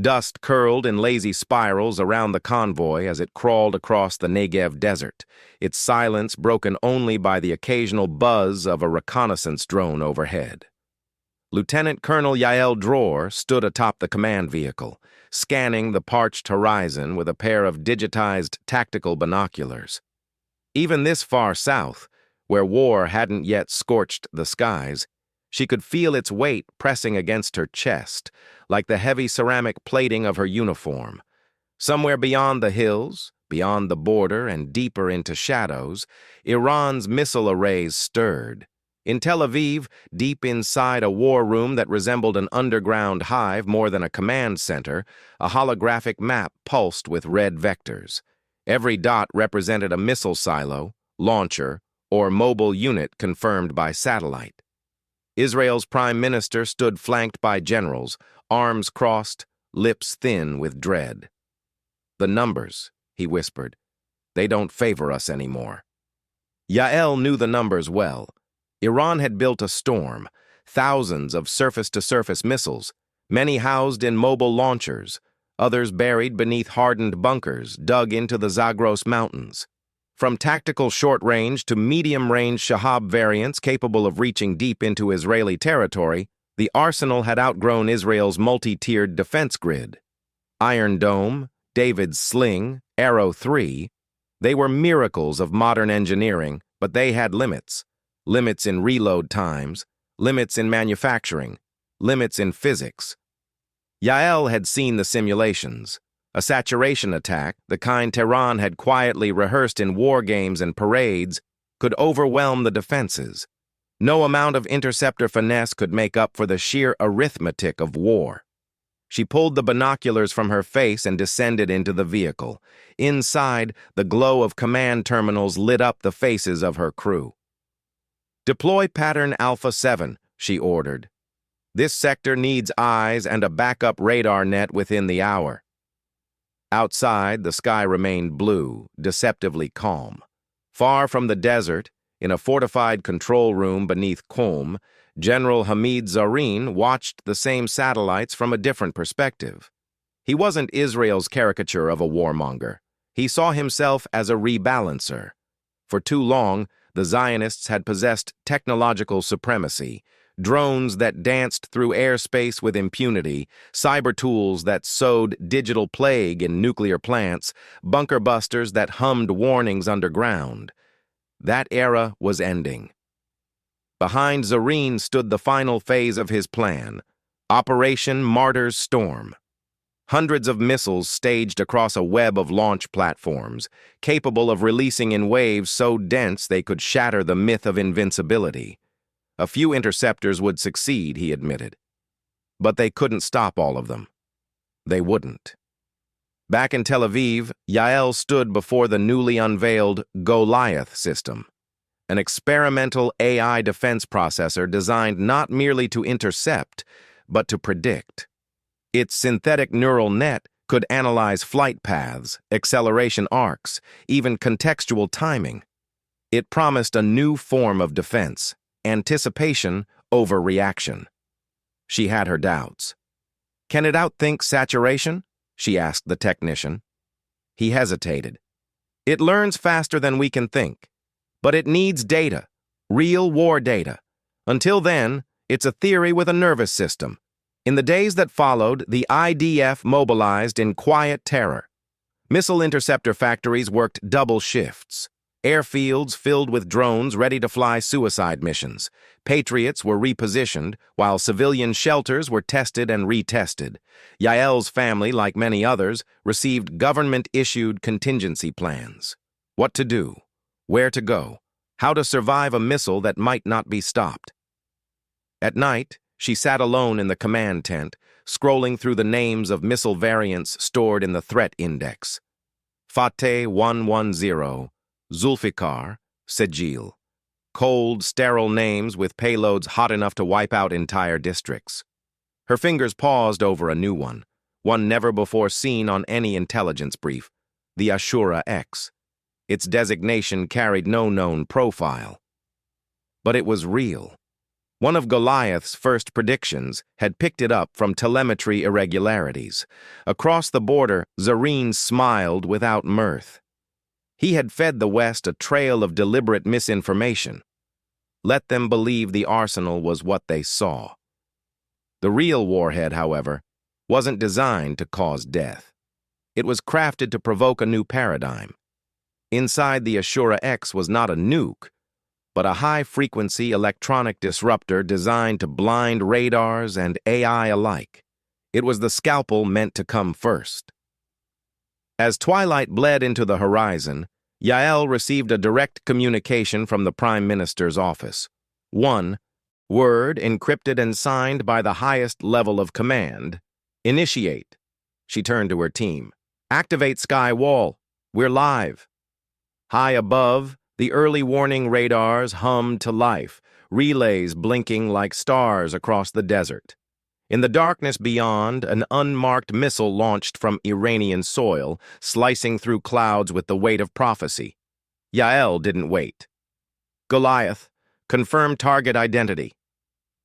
Dust curled in lazy spirals around the convoy as it crawled across the Negev desert, its silence broken only by the occasional buzz of a reconnaissance drone overhead. Lieutenant Colonel Yael Dror stood atop the command vehicle, scanning the parched horizon with a pair of digitized tactical binoculars. Even this far south, where war hadn't yet scorched the skies, she could feel its weight pressing against her chest, like the heavy ceramic plating of her uniform. Somewhere beyond the hills, beyond the border and deeper into shadows, Iran's missile arrays stirred. In Tel Aviv, deep inside a war room that resembled an underground hive more than a command center, a holographic map pulsed with red vectors. Every dot represented a missile silo, launcher, or mobile unit confirmed by satellite. Israel's prime minister stood flanked by generals, arms crossed, lips thin with dread. "The numbers," he whispered. "They don't favor us anymore." Yael knew the numbers well. Iran had built a storm, thousands of surface-to-surface missiles, many housed in mobile launchers, others buried beneath hardened bunkers dug into the Zagros Mountains. From tactical short-range to medium-range Shahab variants capable of reaching deep into Israeli territory, the arsenal had outgrown Israel's multi-tiered defense grid. Iron Dome, David's Sling, Arrow 3, they were miracles of modern engineering, but they had limits. Limits in reload times, limits in manufacturing, limits in physics. Yael had seen the simulations. A saturation attack, the kind Tehran had quietly rehearsed in war games and parades, could overwhelm the defenses. No amount of interceptor finesse could make up for the sheer arithmetic of war. She pulled the binoculars from her face and descended into the vehicle. Inside, the glow of command terminals lit up the faces of her crew. "Deploy pattern Alpha 7, she ordered. "This sector needs eyes and a backup radar net within the hour." Outside, the sky remained blue, deceptively calm. Far from the desert, in a fortified control room beneath Qom, General Hamid Zareen watched the same satellites from a different perspective. He wasn't Israel's caricature of a warmonger. He saw himself as a rebalancer. For too long, the Zionists had possessed technological supremacy, drones that danced through airspace with impunity, cyber tools that sowed digital plague in nuclear plants, bunker busters that hummed warnings underground. That era was ending. Behind Zareen stood the final phase of his plan, Operation Martyr's Storm. Hundreds of missiles staged across a web of launch platforms, capable of releasing in waves so dense they could shatter the myth of invincibility. A few interceptors would succeed, he admitted. But they couldn't stop all of them. They wouldn't. Back in Tel Aviv, Yael stood before the newly unveiled Goliath system, an experimental AI defense processor designed not merely to intercept, but to predict. Its synthetic neural net could analyze flight paths, acceleration arcs, even contextual timing. It promised a new form of defense, anticipation over reaction. She had her doubts. "Can it outthink saturation?" she asked the technician. He hesitated. "It learns faster than we can think. But it needs data, real war data. Until then, it's a theory with a nervous system." In the days that followed, the IDF mobilized in quiet terror. Missile interceptor factories worked double shifts. Airfields filled with drones ready to fly suicide missions. Patriots were repositioned, while civilian shelters were tested and retested. Yael's family, like many others, received government-issued contingency plans. What to do, where to go, how to survive a missile that might not be stopped. At night, she sat alone in the command tent, scrolling through the names of missile variants stored in the threat index. Fateh 110, Zulfikar, Sejil. Cold, sterile names with payloads hot enough to wipe out entire districts. Her fingers paused over a new one never before seen on any intelligence brief, the Ashura X. Its designation carried no known profile. But it was real. One of Goliath's first predictions had picked it up from telemetry irregularities. Across the border, Zareen smiled without mirth. He had fed the West a trail of deliberate misinformation. Let them believe the arsenal was what they saw. The real warhead, however, wasn't designed to cause death. It was crafted to provoke a new paradigm. Inside the Ashura X was not a nuke, but a high-frequency electronic disruptor designed to blind radars and AI alike. It was the scalpel meant to come first. As twilight bled into the horizon, Yael received a direct communication from the Prime Minister's office. One, word encrypted and signed by the highest level of command. Initiate. She turned to her team. Activate Sky Wall. We're live. High above, the early warning radars hummed to life, relays blinking like stars across the desert. In the darkness beyond, an unmarked missile launched from Iranian soil, slicing through clouds with the weight of prophecy. Yael didn't wait. Goliath, confirm target identity.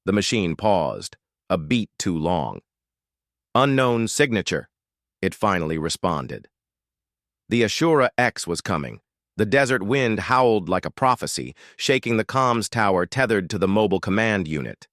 The machine paused, a beat too long. Unknown signature, it finally responded. The Ashura X was coming. The desert wind howled like a prophecy, shaking the comms tower tethered to the mobile command unit.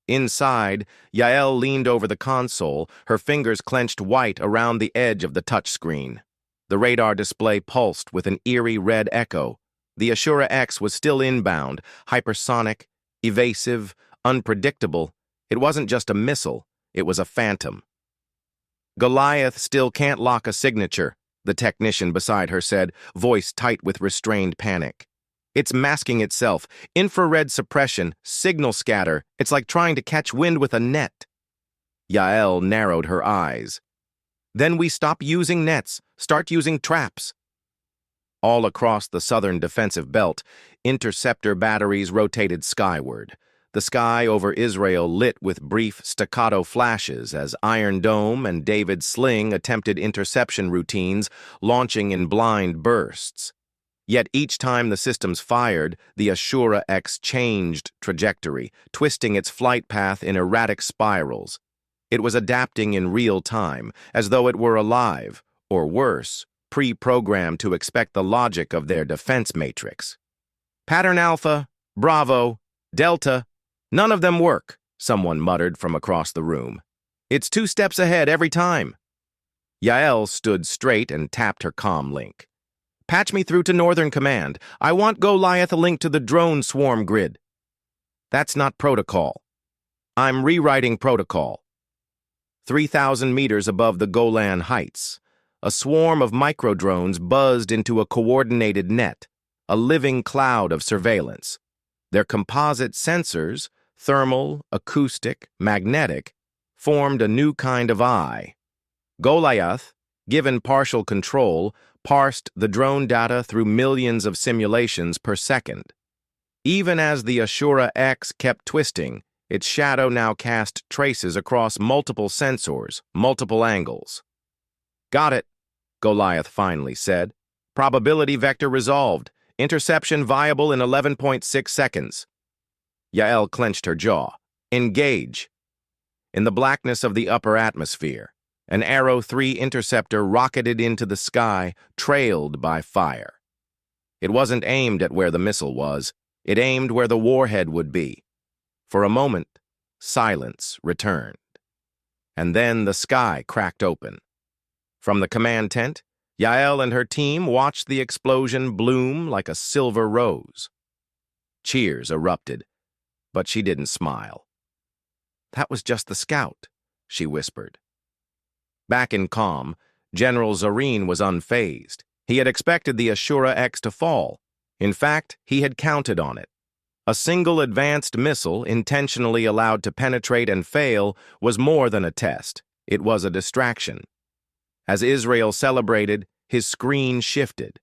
Inside, Yael leaned over the console, her fingers clenched white around the edge of the touchscreen. The radar display pulsed with an eerie red echo. The Ashura X was still inbound, hypersonic, evasive, unpredictable. It wasn't just a missile, it was a phantom. Goliath still can't lock a signature, the technician beside her said, voice tight with restrained panic. It's masking itself. Infrared suppression, signal scatter. It's like trying to catch wind with a net. Yael narrowed her eyes. Then we stop using nets, start using traps. All across the southern defensive belt, interceptor batteries rotated skyward. The sky over Israel lit with brief staccato flashes as Iron Dome and David Sling attempted interception routines, launching in blind bursts. Yet each time the systems fired, the Ashura X changed trajectory, twisting its flight path in erratic spirals. It was adapting in real time, as though it were alive, or worse, pre-programmed to expect the logic of their defense matrix. Pattern Alpha, Bravo, Delta, none of them work, someone muttered from across the room. It's 2 steps ahead every time. Yael stood straight and tapped her comm link. Patch me through to Northern Command. I want Goliath a link to the drone swarm grid. That's not protocol. I'm rewriting protocol. 3,000 meters above the Golan Heights, a swarm of microdrones buzzed into a coordinated net, a living cloud of surveillance. Their composite sensors, thermal, acoustic, magnetic, formed a new kind of eye. Goliath, given partial control, parsed the drone data through millions of simulations per second. Even as the Ashura X kept twisting, its shadow now cast traces across multiple sensors, multiple angles. Got it, Goliath finally said. Probability vector resolved. Interception viable in 11.6 seconds. Yael clenched her jaw. Engage. In the blackness of the upper atmosphere, an Arrow 3 interceptor rocketed into the sky, trailed by fire. It wasn't aimed at where the missile was. It aimed where the warhead would be. For a moment, silence returned. And then the sky cracked open. From the command tent, Yael and her team watched the explosion bloom like a silver rose. Cheers erupted, but she didn't smile. That was just the scout, she whispered. Back in comm, General Zareen was unfazed. He had expected the Ashura X to fall. In fact, he had counted on it. A single advanced missile, intentionally allowed to penetrate and fail, was more than a test. It was a distraction. As Israel celebrated, his screen shifted.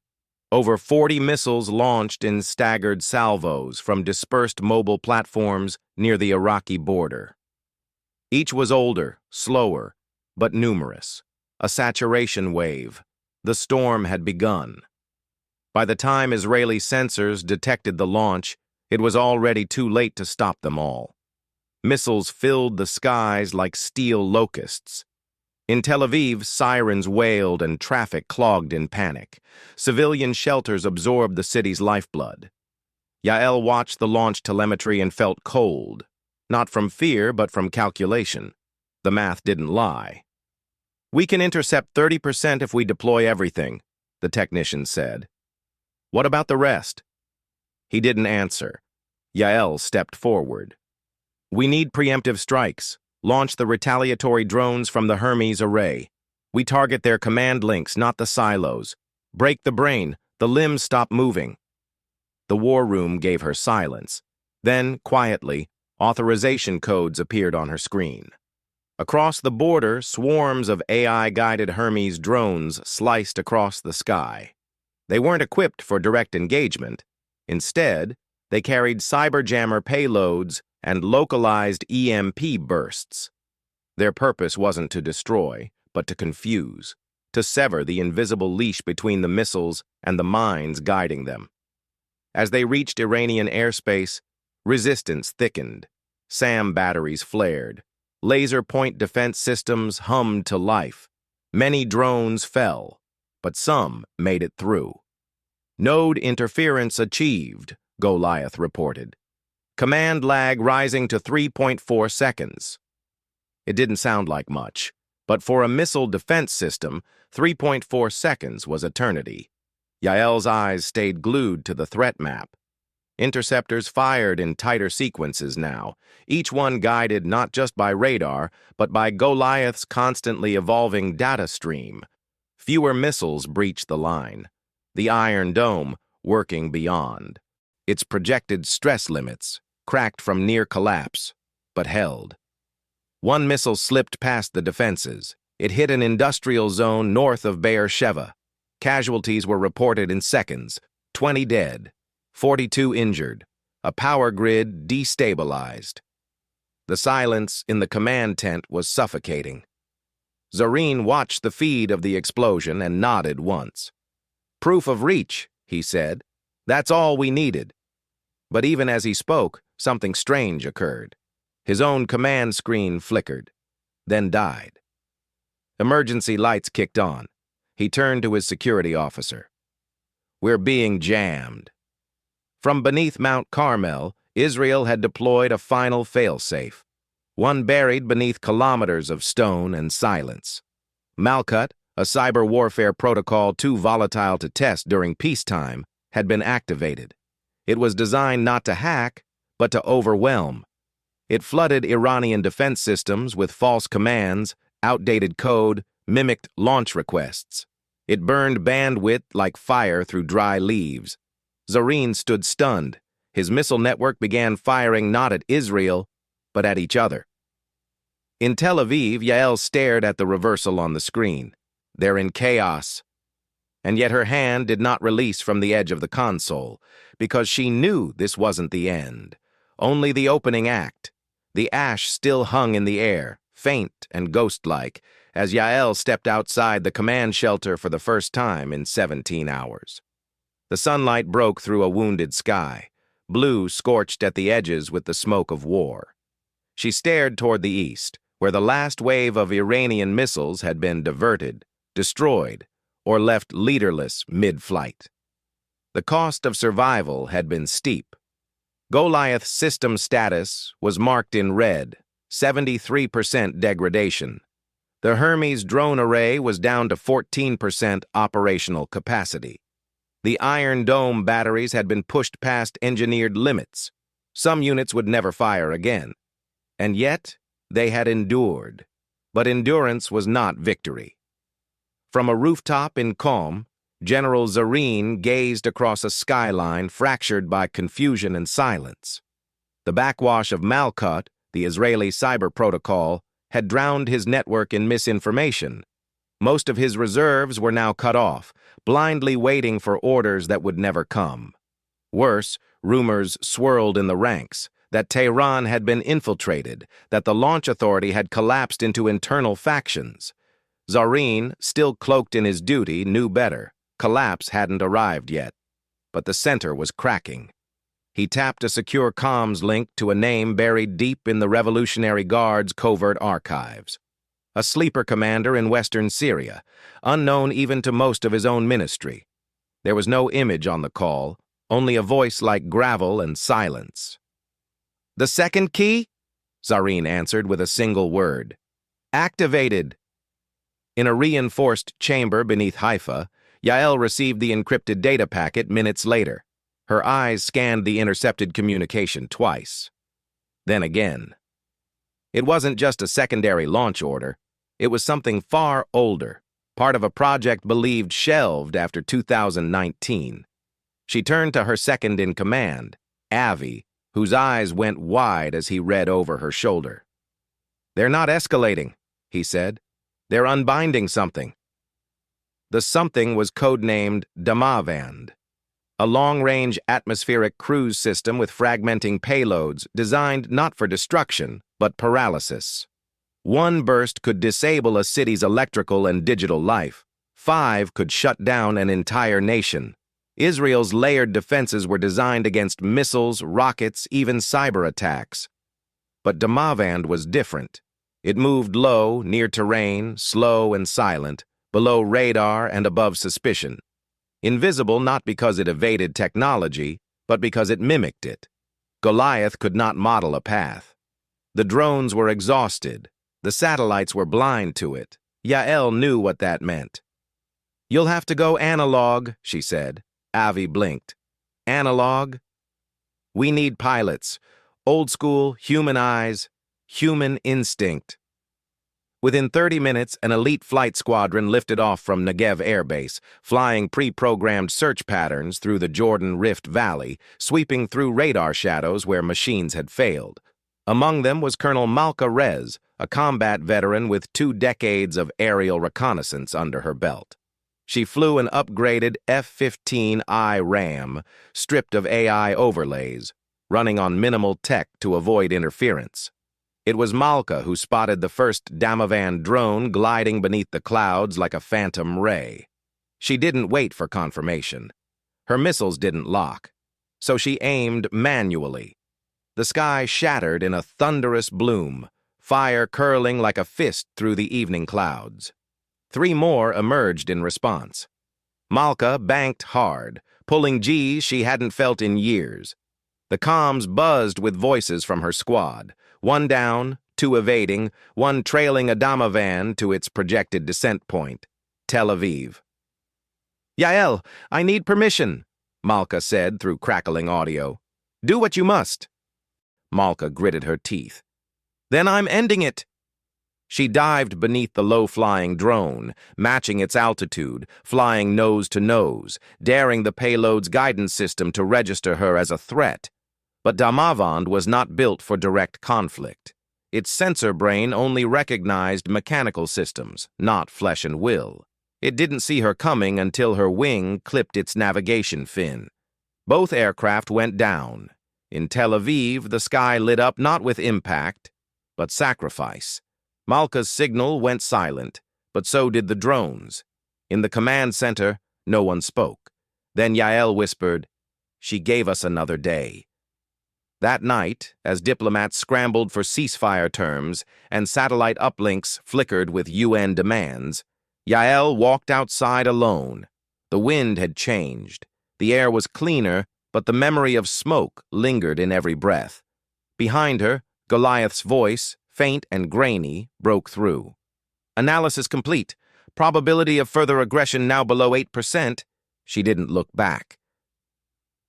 Over 40 missiles launched in staggered salvos from dispersed mobile platforms near the Iraqi border. Each was older, slower, but numerous. A saturation wave. The storm had begun. By the time Israeli sensors detected the launch, it was already too late to stop them all. Missiles filled the skies like steel locusts. In Tel Aviv, sirens wailed and traffic clogged in panic. Civilian shelters absorbed the city's lifeblood. Yael watched the launch telemetry and felt cold, not from fear but from calculation. The math didn't lie. "We can intercept 30% if we deploy everything," the technician said. "What about the rest?" He didn't answer. Yael stepped forward. "We need preemptive strikes. Launch the retaliatory drones from the Hermes array. We target their command links, not the silos. Break the brain. The limbs stop moving." The war room gave her silence. Then, quietly, authorization codes appeared on her screen. Across the border, swarms of AI-guided Hermes drones sliced across the sky. They weren't equipped for direct engagement. Instead, they carried cyberjammer payloads and localized EMP bursts. Their purpose wasn't to destroy, but to confuse, to sever the invisible leash between the missiles and the minds guiding them. As they reached Iranian airspace, resistance thickened. SAM batteries flared. Laser point defense systems hummed to life. Many drones fell, but some made it through. "Node interference achieved," Goliath reported. "Command lag rising to 3.4 seconds. It didn't sound like much, but for a missile defense system, 3.4 seconds was eternity. Yael's eyes stayed glued to the threat map. Interceptors fired in tighter sequences now, each one guided not just by radar, but by Goliath's constantly evolving data stream. Fewer missiles breached the line. The Iron Dome working beyond. Its projected stress limits, cracked from near collapse, but held. One missile slipped past the defenses. It hit an industrial zone north of Beersheba. Casualties were reported in seconds, 20 dead, 42 injured, a power grid destabilized. The silence in the command tent was suffocating. Zareen watched the feed of the explosion and nodded once. "Proof of reach," he said. "That's all we needed." But even as he spoke, something strange occurred. His own command screen flickered, then died. Emergency lights kicked on. He turned to his security officer. "We're being jammed." From beneath Mount Carmel, Israel had deployed a final failsafe, one buried beneath kilometers of stone and silence. Malkut, a cyber warfare protocol too volatile to test during peacetime, had been activated. It was designed not to hack, but to overwhelm. It flooded Iranian defense systems with false commands, outdated code, mimicked launch requests. It burned bandwidth like fire through dry leaves. Zareen stood stunned. His missile network began firing not at Israel, but at each other. In Tel Aviv, Yael stared at the reversal on the screen. "They're in chaos." And yet her hand did not release from the edge of the console, because she knew this wasn't the end, only the opening act. The ash still hung in the air, faint and ghost-like, as Yael stepped outside the command shelter for the first time in 17 hours. The sunlight broke through a wounded sky, blue scorched at the edges with the smoke of war. She stared toward the east, where the last wave of Iranian missiles had been diverted, destroyed, or left leaderless mid-flight. The cost of survival had been steep. Goliath's system status was marked in red, 73% degradation. The Hermes drone array was down to 14% operational capacity. The Iron Dome batteries had been pushed past engineered limits. Some units would never fire again. And yet, they had endured. But endurance was not victory. From a rooftop in Qom, General Zareen gazed across a skyline fractured by confusion and silence. The backwash of Malkut, the Israeli cyber protocol, had drowned his network in misinformation. Most of his reserves were now cut off, blindly waiting for orders that would never come. Worse, rumors swirled in the ranks that Tehran had been infiltrated, that the launch authority had collapsed into internal factions. Zareen, still cloaked in his duty, knew better. Collapse hadn't arrived yet. But the center was cracking. He tapped a secure comms link to a name buried deep in the Revolutionary Guard's covert archives. A sleeper commander in western Syria, unknown even to most of his own ministry. There was no image on the call, only a voice like gravel and silence. "The second key?" Zareen answered with a single word. "Activated." In a reinforced chamber beneath Haifa, Yael received the encrypted data packet minutes later. Her eyes scanned the intercepted communication twice. Then again. It wasn't just a secondary launch order. It was something far older, part of a project believed shelved after 2019. She turned to her second-in-command, Avi, whose eyes went wide as he read over her shoulder. "They're not escalating," he said. "They're unbinding something." The something was codenamed Damavand, a long-range atmospheric cruise system with fragmenting payloads designed not for destruction, but paralysis. One burst could disable a city's electrical and digital life. 5 could shut down an entire nation. Israel's layered defenses were designed against missiles, rockets, even cyber attacks. But Damavand was different. It moved low, near terrain, slow and silent, below radar and above suspicion. Invisible not because it evaded technology, but because it mimicked it. Goliath could not model a path. The drones were exhausted. The satellites were blind to it. Yael knew what that meant. "You'll have to go analog," she said. Avi blinked. "Analog? We need pilots. Old school, human eyes, human instinct." Within 30 minutes, an elite flight squadron lifted off from Negev Air Base, flying pre-programmed search patterns through the Jordan Rift Valley, sweeping through radar shadows where machines had failed. Among them was Colonel Malka Rez, a combat veteran with 2 decades of aerial reconnaissance under her belt. She flew an upgraded F-15I Ram, stripped of AI overlays, running on minimal tech to avoid interference. It was Malka who spotted the first Damavand drone gliding beneath the clouds like a phantom ray. She didn't wait for confirmation. Her missiles didn't lock, so she aimed manually. The sky shattered in a thunderous bloom, fire curling like a fist through the evening clouds. 3 more emerged in response. Malka banked hard, pulling G's she hadn't felt in years. The comms buzzed with voices from her squad, 1 down, 2 evading, 1 trailing a Damavand to its projected descent point, Tel Aviv. "Yael, I need permission," Malka said through crackling audio. "Do what you must." Malka gritted her teeth. "Then I'm ending it." She dived beneath the low-flying drone, matching its altitude, flying nose to nose, daring the payload's guidance system to register her as a threat. But Damavand was not built for direct conflict. Its sensor brain only recognized mechanical systems, not flesh and will. It didn't see her coming until her wing clipped its navigation fin. Both aircraft went down. In Tel Aviv, the sky lit up not with impact, but sacrifice. Malka's signal went silent, but so did the drones. In the command center, no one spoke. Then Yael whispered, "She gave us another day." That night, as diplomats scrambled for ceasefire terms and satellite uplinks flickered with UN demands, Yael walked outside alone. The wind had changed. The air was cleaner, but the memory of smoke lingered in every breath. Behind her, Goliath's voice, faint and grainy, broke through. "Analysis complete. Probability of further aggression now below 8%. She didn't look back.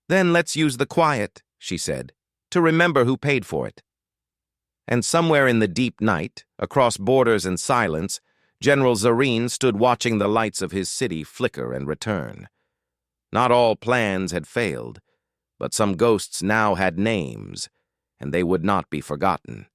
"Then let's use the quiet," she said, "to remember who paid for it." And somewhere in the deep night, across borders and silence, General Zareen stood watching the lights of his city flicker and return. Not all plans had failed, but some ghosts now had names, and they would not be forgotten.